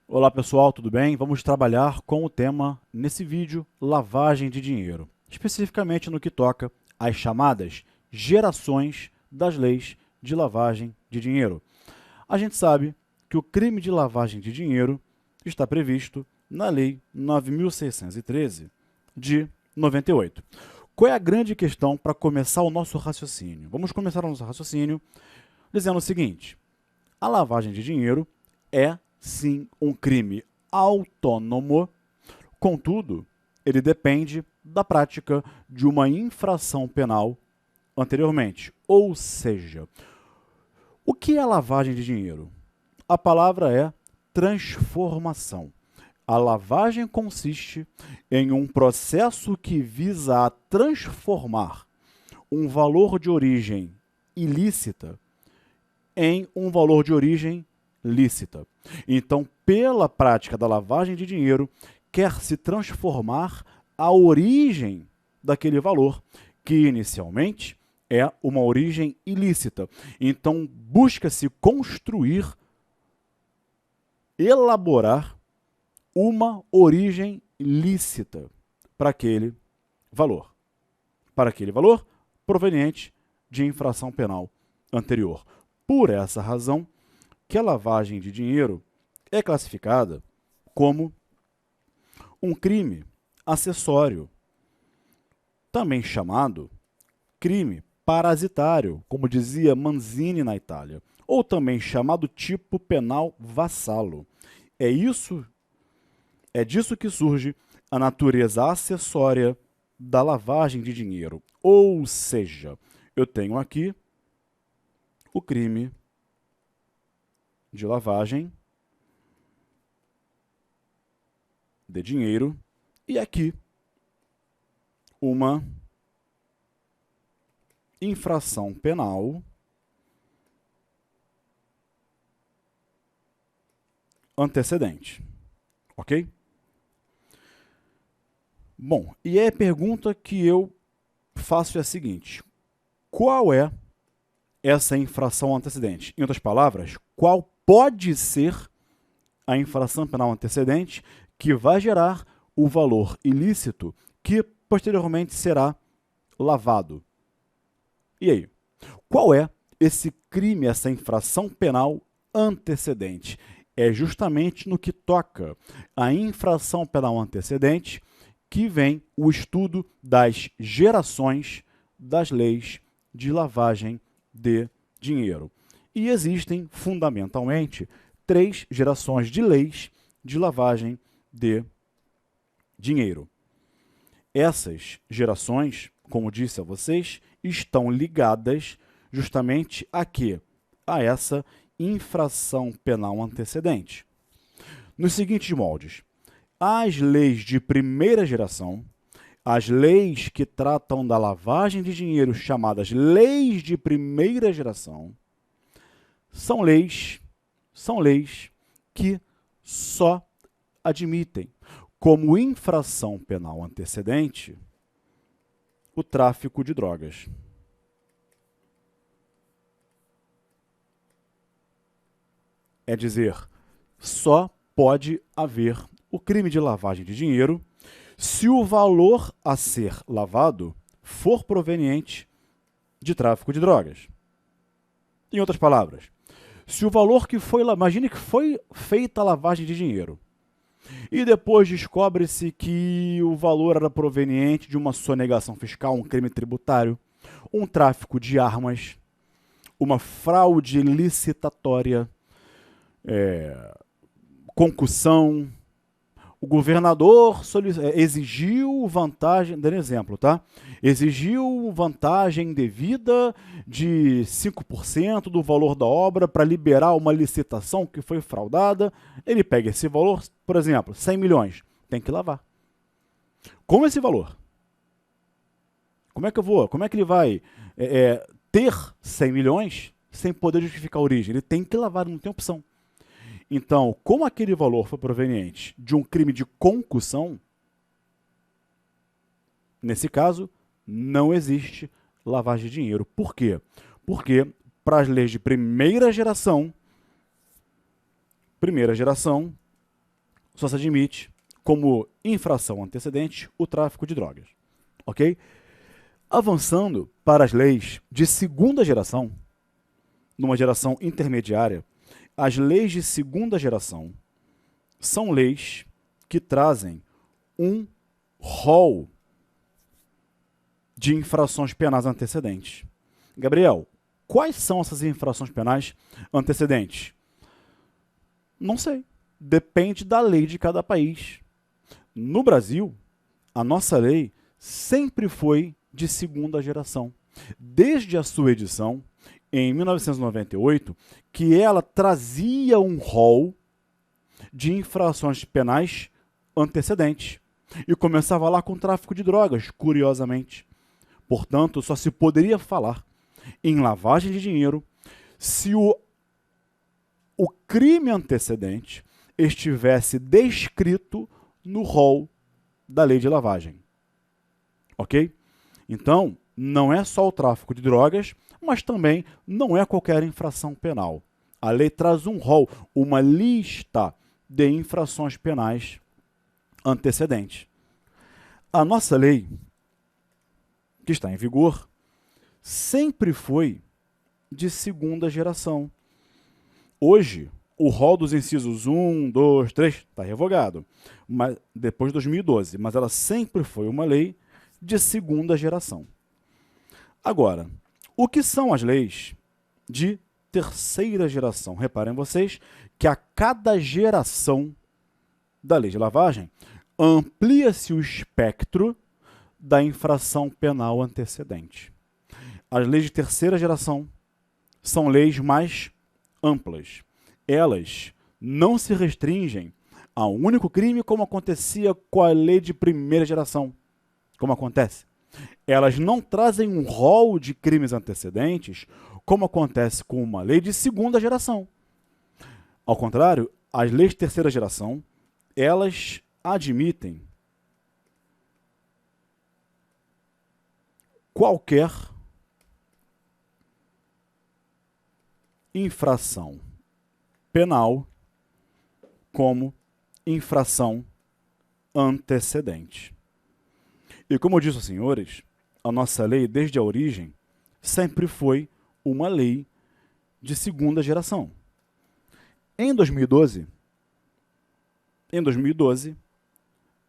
Olá pessoal, tudo bem? Vamos trabalhar com o tema, nesse vídeo, lavagem de dinheiro, especificamente no que toca às chamadas gerações das leis de lavagem de dinheiro. A gente sabe que o crime de lavagem de dinheiro está previsto na Lei 9.613 de 98. Qual é a grande questão para começar o nosso raciocínio? Vamos começar o nosso raciocínio dizendo o seguinte: a lavagem de dinheiro é sim um crime autônomo, contudo, ele depende da prática de uma infração penal anteriormente. Ou seja, o que é lavagem de dinheiro? A palavra é transformação. A lavagem consiste em um processo que visa a transformar um valor de origem ilícita em um valor de origem lícita. Então, pela prática da lavagem de dinheiro, quer-se transformar a origem daquele valor, que inicialmente é uma origem ilícita. Então, busca-se construir, elaborar uma origem lícita para aquele valor. Para aquele valor proveniente de infração penal anterior. Por essa razão, que a lavagem de dinheiro é classificada como um crime acessório, também chamado crime parasitário, como dizia Manzini na Itália, ou também chamado tipo penal vassalo. É disso que surge a natureza acessória da lavagem de dinheiro. Ou seja, eu tenho aqui o crime de lavagem de dinheiro e aqui uma infração penal antecedente, ok? Bom, e a pergunta que eu faço é a seguinte: qual é essa infração antecedente? Em outras palavras, qual pode ser a infração penal antecedente que vai gerar o valor ilícito que posteriormente será lavado? E aí? Qual é esse crime, essa infração penal antecedente? É justamente no que toca à infração penal antecedente que vem o estudo das gerações das leis de lavagem de dinheiro. E existem, fundamentalmente, 3 gerações de leis de lavagem de dinheiro. Essas gerações, como disse a vocês, estão ligadas justamente a quê? A essa infração penal antecedente. Nos seguintes moldes: as leis de primeira geração, as leis que tratam da lavagem de dinheiro, chamadas leis de primeira geração, são leis que só admitem como infração penal antecedente o tráfico de drogas. É dizer, só pode haver o crime de lavagem de dinheiro se o valor a ser lavado for proveniente de tráfico de drogas. Em outras palavras, se o valor que foi... Imagine que foi feita a lavagem de dinheiro e depois descobre-se que o valor era proveniente de uma sonegação fiscal, um crime tributário, um tráfico de armas, uma fraude licitatória, concussão. O governador exigiu vantagem, dando exemplo, tá? Exigiu vantagem devida de 5% do valor da obra para liberar uma licitação que foi fraudada. Ele pega esse valor, por exemplo, 100 milhões, tem que lavar. Com esse valor, como é que ele vai ter 100 milhões sem poder justificar a origem? Ele tem que lavar, não tem opção. Então, como aquele valor foi proveniente de um crime de concussão, nesse caso, não existe lavagem de dinheiro. Por quê? Porque, para as leis de primeira geração, só se admite como infração antecedente o tráfico de drogas. Ok? Avançando para as leis de segunda geração, numa geração intermediária, as leis de segunda geração são leis que trazem um rol de infrações penais antecedentes. Gabriel, quais são essas infrações penais antecedentes? Não sei. Depende da lei de cada país. No Brasil, a nossa lei sempre foi de segunda geração. Desde a sua edição, em 1998, que ela trazia um rol de infrações penais antecedentes. E começava lá com tráfico de drogas, curiosamente. Portanto, só se poderia falar em lavagem de dinheiro se o crime antecedente estivesse descrito no rol da lei de lavagem. Ok? Então, não é só o tráfico de drogas, mas também não é qualquer infração penal. A lei traz um rol, uma lista de infrações penais antecedentes. A nossa lei, que está em vigor, sempre foi de segunda geração. Hoje, o rol dos incisos 1, 2, 3 está revogado, mas, depois de 2012, mas ela sempre foi uma lei de segunda geração. Agora, o que são as leis de terceira geração? Reparem vocês que a cada geração da lei de lavagem amplia-se o espectro da infração penal antecedente. As leis de terceira geração são leis mais amplas. Elas não se restringem a um único crime, como acontecia com a lei de primeira geração. Como acontece? Elas não trazem um rol de crimes antecedentes, como acontece com uma lei de segunda geração. Ao contrário, as leis de terceira geração, elas admitem qualquer infração penal como infração antecedente. E como eu disse aos senhores, a nossa lei, desde a origem, sempre foi uma lei de segunda geração. Em 2012,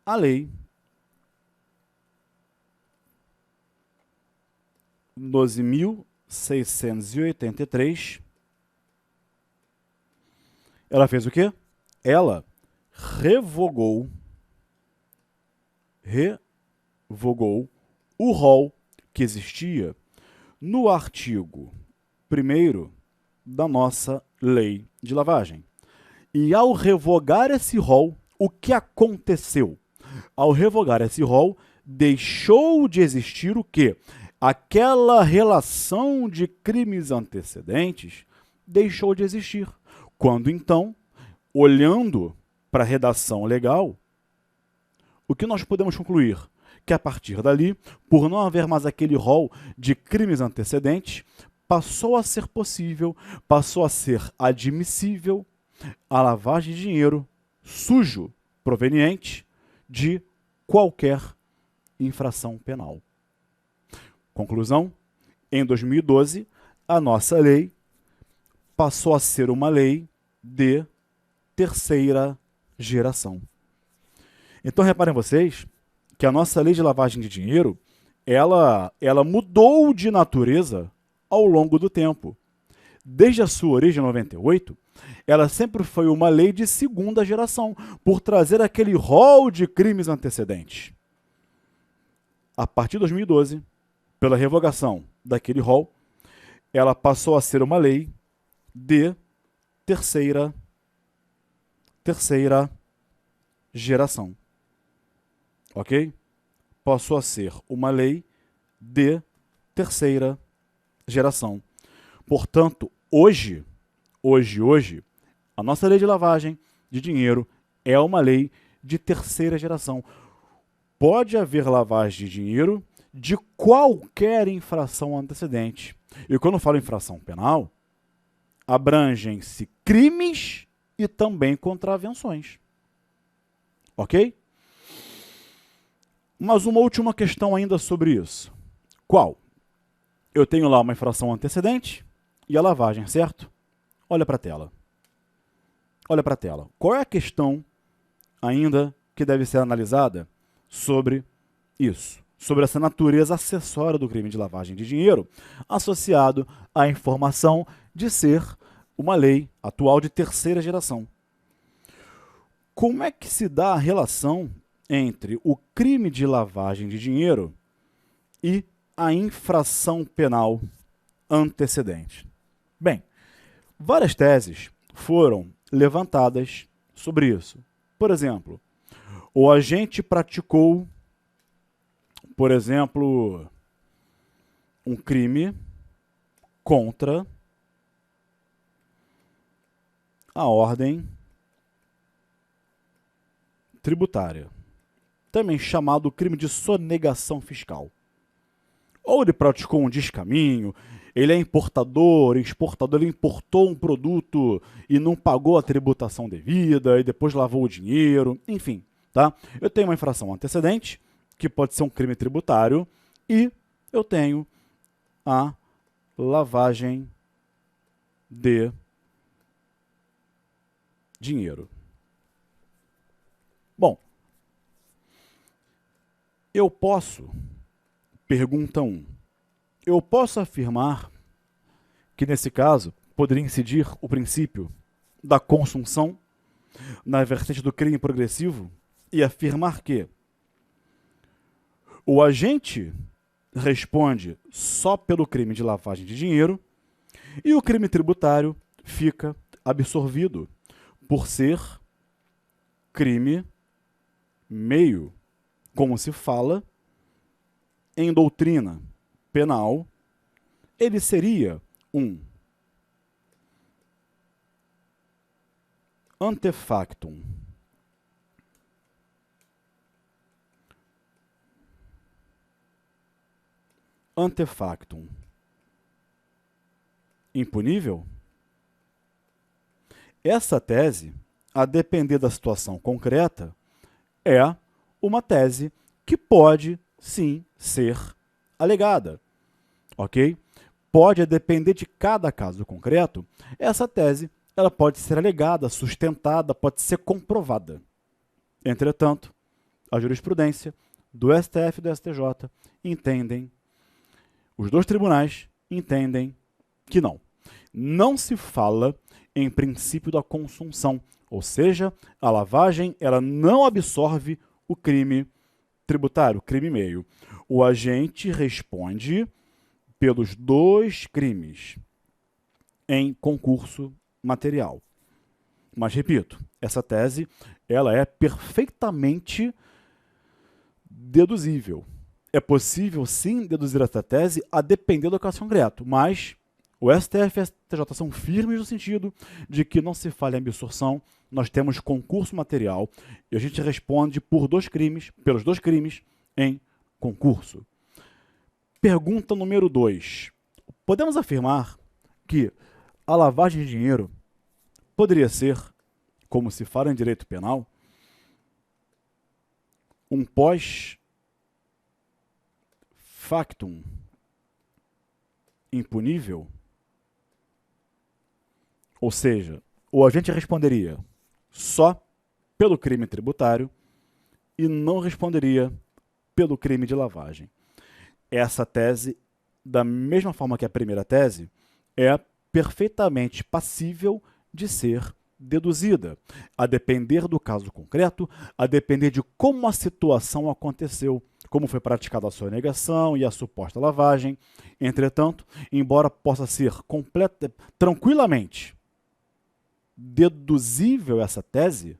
a lei 12.683, ela fez o quê? Ela revogou o rol que existia no artigo 1º da nossa lei de lavagem. E ao revogar esse rol, o que aconteceu? Ao revogar esse rol, deixou de existir o quê? Aquela relação de crimes antecedentes deixou de existir. Quando então, olhando para a redação legal, o que nós podemos concluir? Que a partir dali, por não haver mais aquele rol de crimes antecedentes, passou a ser possível, passou a ser admissível a lavagem de dinheiro sujo proveniente de qualquer infração penal. Conclusão, em 2012, a nossa lei passou a ser uma lei de terceira geração. Então, reparem vocês que a nossa lei de lavagem de dinheiro, ela mudou de natureza ao longo do tempo. Desde a sua origem, em 98, ela sempre foi uma lei de segunda geração, por trazer aquele rol de crimes antecedentes. A partir de 2012, pela revogação daquele rol, ela passou a ser uma lei de terceira geração. Ok? Passou a ser uma lei de terceira geração. Portanto, hoje, a nossa lei de lavagem de dinheiro é uma lei de terceira geração. Pode haver lavagem de dinheiro de qualquer infração antecedente. E quando eu falo infração penal, abrangem-se crimes e também contravenções. Ok? Mas uma última questão ainda sobre isso. Qual? Eu tenho lá uma infração antecedente e a lavagem, certo? Olha para a tela. Olha para a tela. Qual é a questão ainda que deve ser analisada sobre isso? Sobre essa natureza acessória do crime de lavagem de dinheiro, associado à informação de ser uma lei atual de terceira geração. Como é que se dá a relação entre o crime de lavagem de dinheiro e a infração penal antecedente? Bem, várias teses foram levantadas sobre isso. Por exemplo, o agente praticou, por exemplo, um crime contra a ordem tributária, também chamado crime de sonegação fiscal. Ou ele praticou um descaminho, ele é importador, exportador, ele importou um produto e não pagou a tributação devida, e depois lavou o dinheiro, enfim. Tá? Eu tenho uma infração antecedente, que pode ser um crime tributário, e eu tenho a lavagem de dinheiro. Bom, eu posso, pergunta 1, eu posso afirmar que nesse caso poderia incidir o princípio da consunção na vertente do crime progressivo e afirmar que o agente responde só pelo crime de lavagem de dinheiro e o crime tributário fica absorvido por ser crime meio, como se fala em doutrina penal, ele seria um antefactum impunível? Essa tese, a depender da situação concreta, é uma tese que pode, sim, ser alegada, ok? Pode, a depender de cada caso concreto, essa tese ela pode ser alegada, sustentada, pode ser comprovada. Entretanto, a jurisprudência do STF e do STJ entendem, os dois tribunais entendem que não. Não se fala em princípio da consunção, ou seja, a lavagem ela não absorve o crime tributário, o crime meio. O agente responde pelos dois crimes em concurso material. Mas, repito, essa tese ela é perfeitamente deduzível. É possível, sim, deduzir essa tese a depender do caso concreto, mas o STF e o STJ são firmes no sentido de que não se fala em absorção, nós temos concurso material e a gente responde por pelos dois crimes em concurso. Pergunta número 2. Podemos afirmar que a lavagem de dinheiro poderia ser, como se fala em direito penal, um pós-factum impunível? Ou seja, o agente responderia só pelo crime tributário e não responderia pelo crime de lavagem. Essa tese, da mesma forma que a primeira tese, é perfeitamente passível de ser deduzida, a depender do caso concreto, a depender de como a situação aconteceu, como foi praticada a sonegação e a suposta lavagem. Entretanto, embora possa ser tranquilamente deduzível essa tese,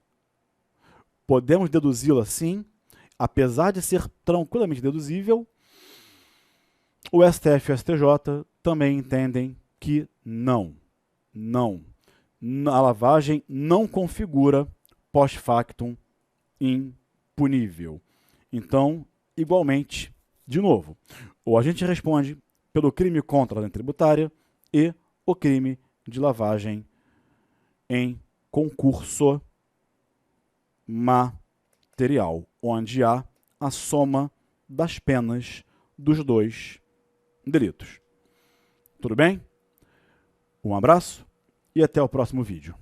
podemos deduzi-la sim, apesar de ser tranquilamente deduzível, o STF e o STJ também entendem que não. A lavagem não configura pós-factum impunível. Então, igualmente, de novo, o agente responde pelo crime contra a lei tributária e o crime de lavagem em concurso material. material, onde há a soma das penas dos dois delitos. Tudo bem? Um abraço e até o próximo vídeo.